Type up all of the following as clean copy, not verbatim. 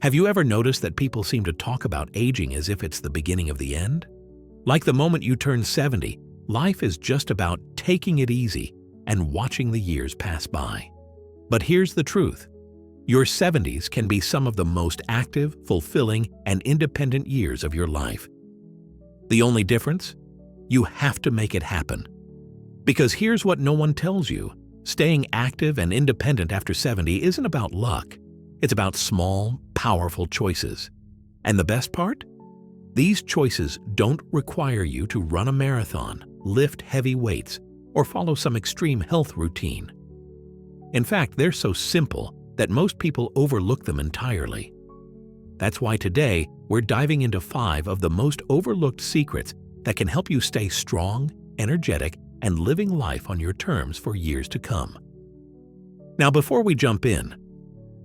Have you ever noticed that people seem to talk about aging as if it's the beginning of the end? Like the moment you turn 70, life is just about taking it easy and watching the years pass by. But here's the truth. Your 70s can be some of the most active, fulfilling, and independent years of your life. The only difference? You have to make it happen. Because here's what no one tells you. Staying active and independent after 70 isn't about luck. It's about small, powerful choices. And the best part? These choices don't require you to run a marathon, lift heavy weights, or follow some extreme health routine. In fact, they're so simple that most people overlook them entirely. That's why today we're diving into 5 of the most overlooked secrets that can help you stay strong, energetic, and living life on your terms for years to come. Now, before we jump in,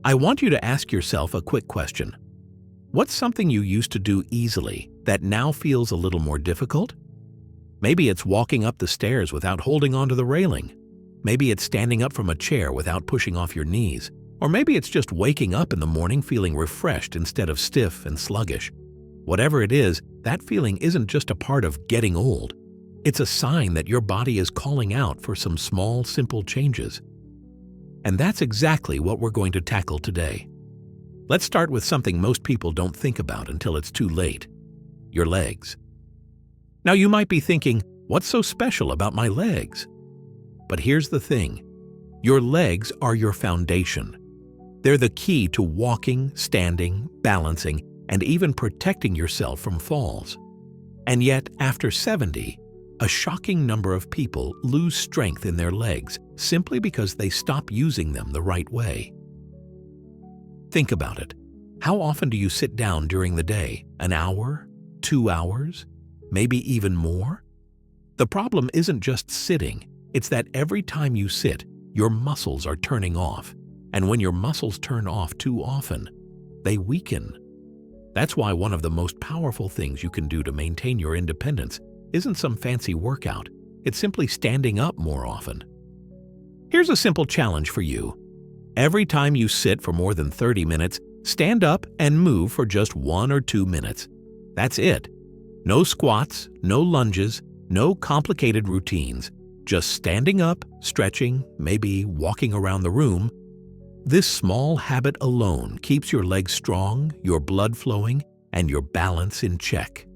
I want you to ask yourself a quick question. What's something you used to do easily that now feels a little more difficult? Maybe it's walking up the stairs without holding onto the railing. Maybe it's standing up from a chair without pushing off your knees. Or maybe it's just waking up in the morning feeling refreshed instead of stiff and sluggish. Whatever it is, that feeling isn't just a part of getting old. It's a sign that your body is calling out for some small, simple changes. And that's exactly what we're going to tackle today. Let's start with something most people don't think about until it's too late: your legs. Now you might be thinking, what's so special about my legs? But here's the thing. Your legs are your foundation. They're the key to walking, standing, balancing, and even protecting yourself from falls. And yet, after 70, a shocking number of people lose strength in their legs simply because they stop using them the right way. Think about it. How often do you sit down during the day? An hour? 2 hours? Maybe even more? The problem isn't just sitting. It's that every time you sit, your muscles are turning off. And when your muscles turn off too often, they weaken. That's why one of the most powerful things you can do to maintain your independence isn't some fancy workout. It's simply standing up more often. Here's a simple challenge for you. Every time you sit for more than 30 minutes, stand up and move for just 1 or 2 minutes. That's it. No squats, no lunges, no complicated routines. Just standing up, stretching, maybe walking around the room. This small habit alone keeps your legs strong, your blood flowing, and your balance in check.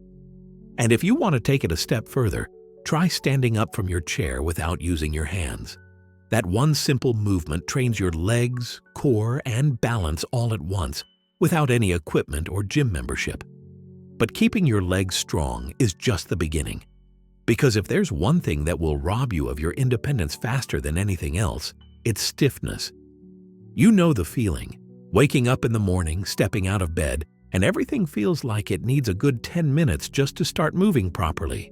And if you want to take it a step further, try standing up from your chair without using your hands. That one simple movement trains your legs, core, and balance all at once, without any equipment or gym membership. But keeping your legs strong is just the beginning. Because if there's one thing that will rob you of your independence faster than anything else, it's stiffness. You know the feeling. Waking up in the morning, stepping out of bed, and everything feels like it needs a good 10 minutes just to start moving properly.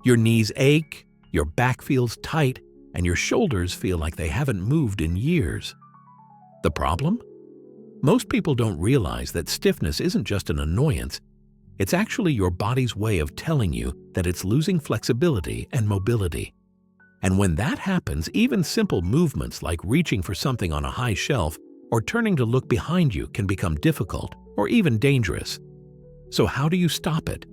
Your knees ache, your back feels tight, and your shoulders feel like they haven't moved in years. The problem? Most people don't realize that stiffness isn't just an annoyance. It's actually your body's way of telling you that it's losing flexibility and mobility. And when that happens, even simple movements like reaching for something on a high shelf or turning to look behind you can become difficult or even dangerous. So how do you stop it?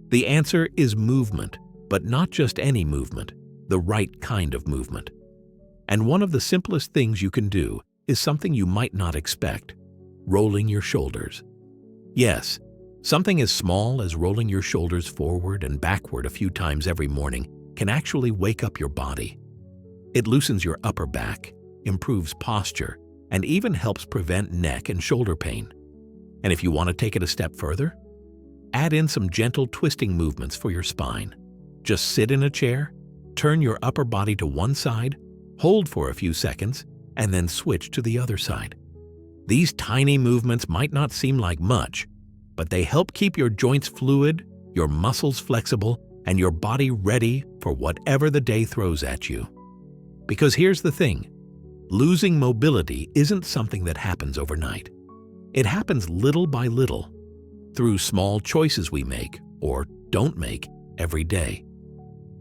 The answer is movement, but not just any movement, the right kind of movement. And one of the simplest things you can do is something you might not expect: rolling your shoulders. Yes, something as small as rolling your shoulders forward and backward a few times every morning can actually wake up your body. It loosens your upper back, improves posture, and even helps prevent neck and shoulder pain. And if you want to take it a step further, add in some gentle twisting movements for your spine. Just sit in a chair, turn your upper body to one side, hold for a few seconds, and then switch to the other side. These tiny movements might not seem like much, but they help keep your joints fluid, your muscles flexible, and your body ready for whatever the day throws at you. Because here's the thing, losing mobility isn't something that happens overnight. It happens little by little, through small choices we make, or don't make, every day.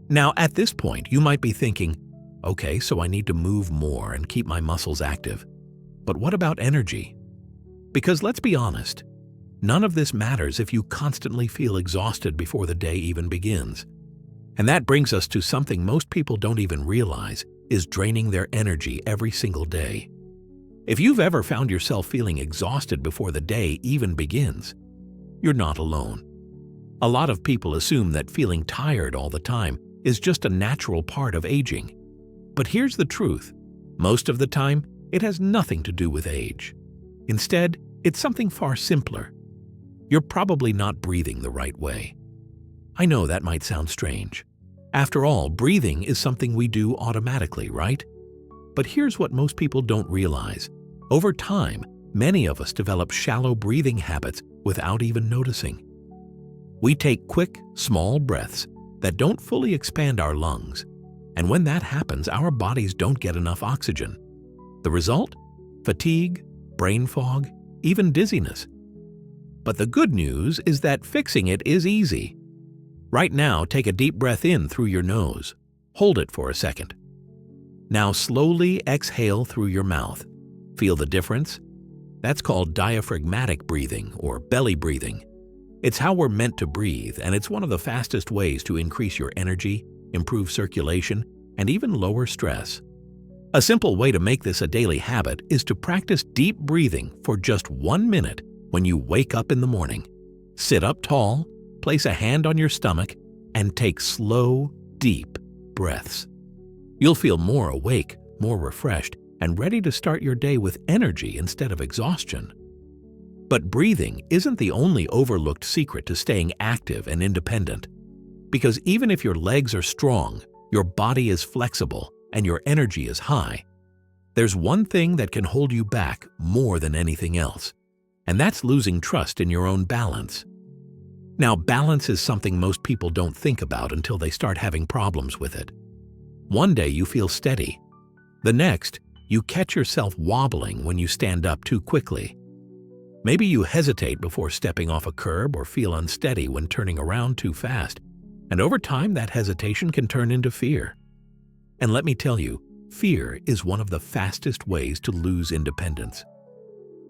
Now, at this point, you might be thinking, okay, so I need to move more and keep my muscles active. But what about energy? Because let's be honest, none of this matters if you constantly feel exhausted before the day even begins. And that brings us to something most people don't even realize is draining their energy every single day. If you've ever found yourself feeling exhausted before the day even begins, you're not alone. A lot of people assume that feeling tired all the time is just a natural part of aging. But here's the truth. Most of the time, it has nothing to do with age. Instead, it's something far simpler. You're probably not breathing the right way. I know that might sound strange. After all, breathing is something we do automatically, right? But here's what most people don't realize. Over time, many of us develop shallow breathing habits without even noticing. We take quick, small breaths that don't fully expand our lungs, and when that happens, our bodies don't get enough oxygen. The result? Fatigue, brain fog, even dizziness. But the good news is that fixing it is easy. Right now, take a deep breath in through your nose. Hold it for a second. Now slowly exhale through your mouth. Feel the difference? That's called diaphragmatic breathing or belly breathing. It's how we're meant to breathe, and it's one of the fastest ways to increase your energy, improve circulation, and even lower stress. A simple way to make this a daily habit is to practice deep breathing for just 1 minute when you wake up in the morning. Sit up tall, place a hand on your stomach, and take slow, deep breaths. You'll feel more awake, more refreshed, and ready to start your day with energy instead of exhaustion. But breathing isn't the only overlooked secret to staying active and independent. Because even if your legs are strong, your body is flexible, and your energy is high, there's one thing that can hold you back more than anything else, and that's losing trust in your own balance. Now, balance is something most people don't think about until they start having problems with it. One day you feel steady. The next, you catch yourself wobbling when you stand up too quickly. Maybe you hesitate before stepping off a curb or feel unsteady when turning around too fast. And over time, that hesitation can turn into fear. And let me tell you, fear is one of the fastest ways to lose independence.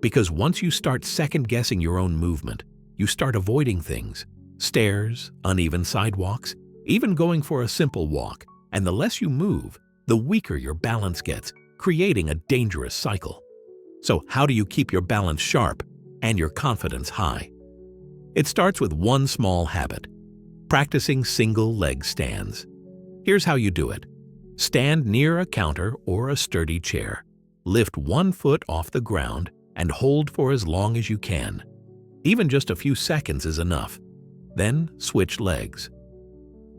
Because once you start second-guessing your own movement, you start avoiding things, stairs, uneven sidewalks, even going for a simple walk. And the less you move, the weaker your balance gets, creating a dangerous cycle. So how do you keep your balance sharp and your confidence high? It starts with one small habit: practicing single leg stands. Here's how you do it. Stand near a counter or a sturdy chair. Lift one foot off the ground and hold for as long as you can. Even just a few seconds is enough. Then switch legs.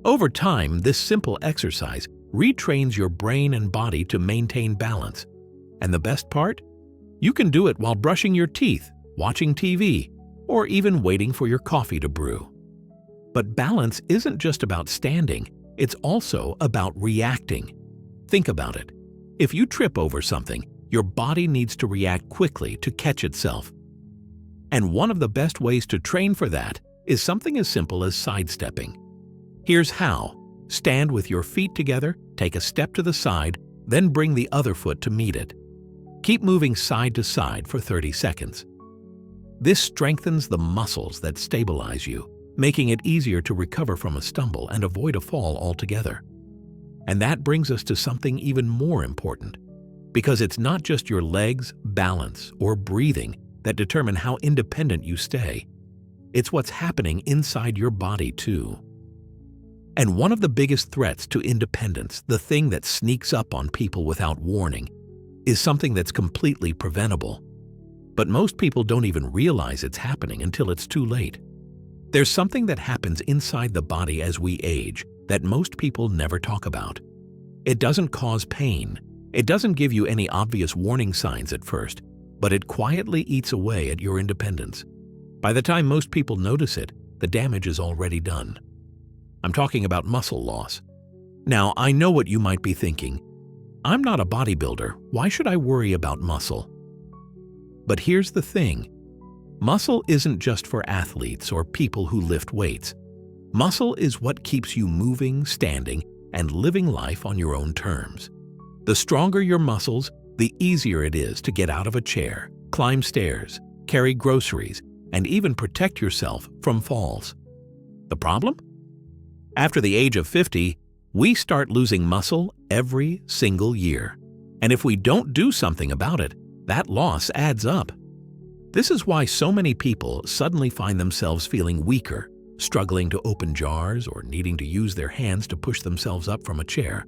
Over time, this simple exercise retrains your brain and body to maintain balance. And the best part? You can do it while brushing your teeth, watching TV, or even waiting for your coffee to brew. But balance isn't just about standing, it's also about reacting. Think about it. If you trip over something, your body needs to react quickly to catch itself. And one of the best ways to train for that is something as simple as sidestepping. Here's how. Stand with your feet together, take a step to the side, then bring the other foot to meet it. Keep moving side to side for 30 seconds. This strengthens the muscles that stabilize you, making it easier to recover from a stumble and avoid a fall altogether. And that brings us to something even more important, because it's not just your legs, balance, or breathing that determine how independent you stay. It's what's happening inside your body too. And one of the biggest threats to independence, the thing that sneaks up on people without warning, is something that's completely preventable. But most people don't even realize it's happening until it's too late. There's something that happens inside the body as we age that most people never talk about. It doesn't cause pain. It doesn't give you any obvious warning signs at first, but it quietly eats away at your independence. By the time most people notice it, the damage is already done. I'm talking about muscle loss. Now, I know what you might be thinking. I'm not a bodybuilder. Why should I worry about muscle? But here's the thing. Muscle isn't just for athletes or people who lift weights. Muscle is what keeps you moving, standing, and living life on your own terms. The stronger your muscles, the easier it is to get out of a chair, climb stairs, carry groceries, and even protect yourself from falls. The problem? After the age of 50, we start losing muscle every single year. And if we don't do something about it, that loss adds up. This is why so many people suddenly find themselves feeling weaker, struggling to open jars, or needing to use their hands to push themselves up from a chair.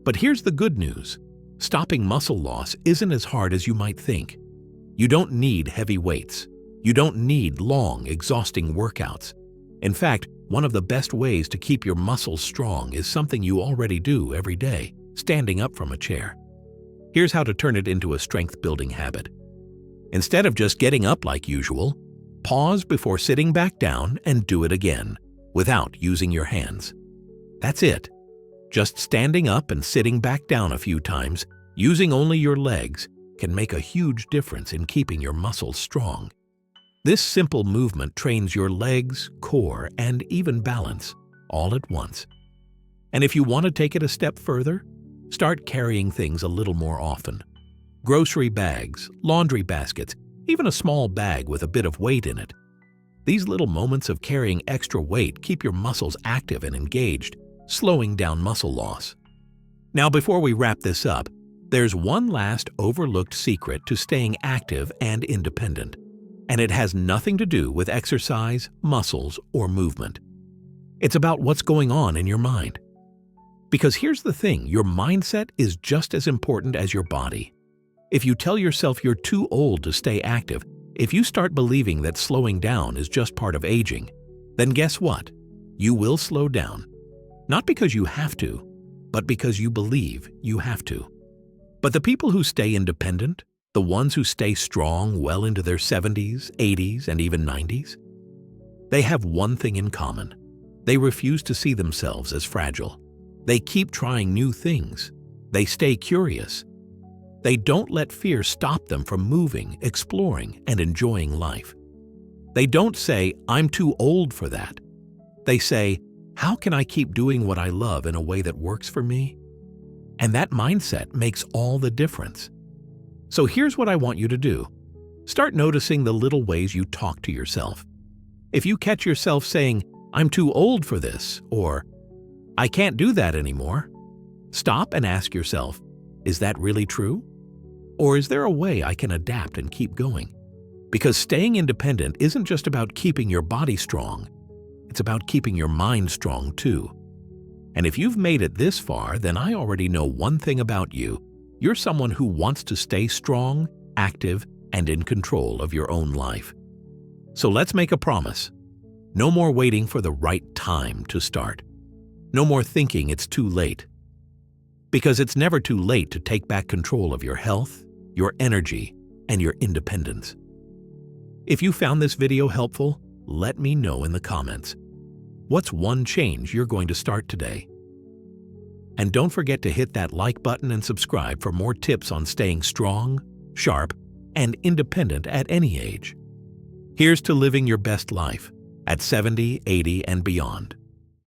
But here's the good news. Stopping muscle loss isn't as hard as you might think. You don't need heavy weights. You don't need long, exhausting workouts. In fact, one of the best ways to keep your muscles strong is something you already do every day, standing up from a chair. Here's how to turn it into a strength-building habit. Instead of just getting up like usual, pause before sitting back down and do it again, without using your hands. That's it. Just standing up and sitting back down a few times, using only your legs, can make a huge difference in keeping your muscles strong. This simple movement trains your legs, core, and even balance, all at once. And if you want to take it a step further, start carrying things a little more often. Grocery bags, laundry baskets, even a small bag with a bit of weight in it. These little moments of carrying extra weight keep your muscles active and engaged, slowing down muscle loss. Now, before we wrap this up, there's one last overlooked secret to staying active and independent. And it has nothing to do with exercise, muscles, or movement. It's about what's going on in your mind. Because here's the thing, your mindset is just as important as your body. If you tell yourself you're too old to stay active, if you start believing that slowing down is just part of aging, then guess what? You will slow down. Not because you have to, but because you believe you have to. But the people who stay independent, the ones who stay strong well into their 70s, 80s, and even 90s, they have one thing in common. They refuse to see themselves as fragile. They keep trying new things. They stay curious. They don't let fear stop them from moving, exploring, and enjoying life. They don't say, "I'm too old for that." They say, "How can I keep doing what I love in a way that works for me?" And that mindset makes all the difference. So here's what I want you to do. Start noticing the little ways you talk to yourself. If you catch yourself saying, "I'm too old for this," or "I can't do that anymore," stop and ask yourself, is that really true? Or is there a way I can adapt and keep going? Because staying independent isn't just about keeping your body strong, it's about keeping your mind strong too. And if you've made it this far, then I already know one thing about you. You're someone who wants to stay strong, active, and in control of your own life. So let's make a promise. No more waiting for the right time to start. No more thinking it's too late. Because it's never too late to take back control of your health, your energy, and your independence. If you found this video helpful, let me know in the comments. What's one change you're going to start today? And don't forget to hit that like button and subscribe for more tips on staying strong, sharp, and independent at any age. Here's to living your best life at 70, 80, and beyond.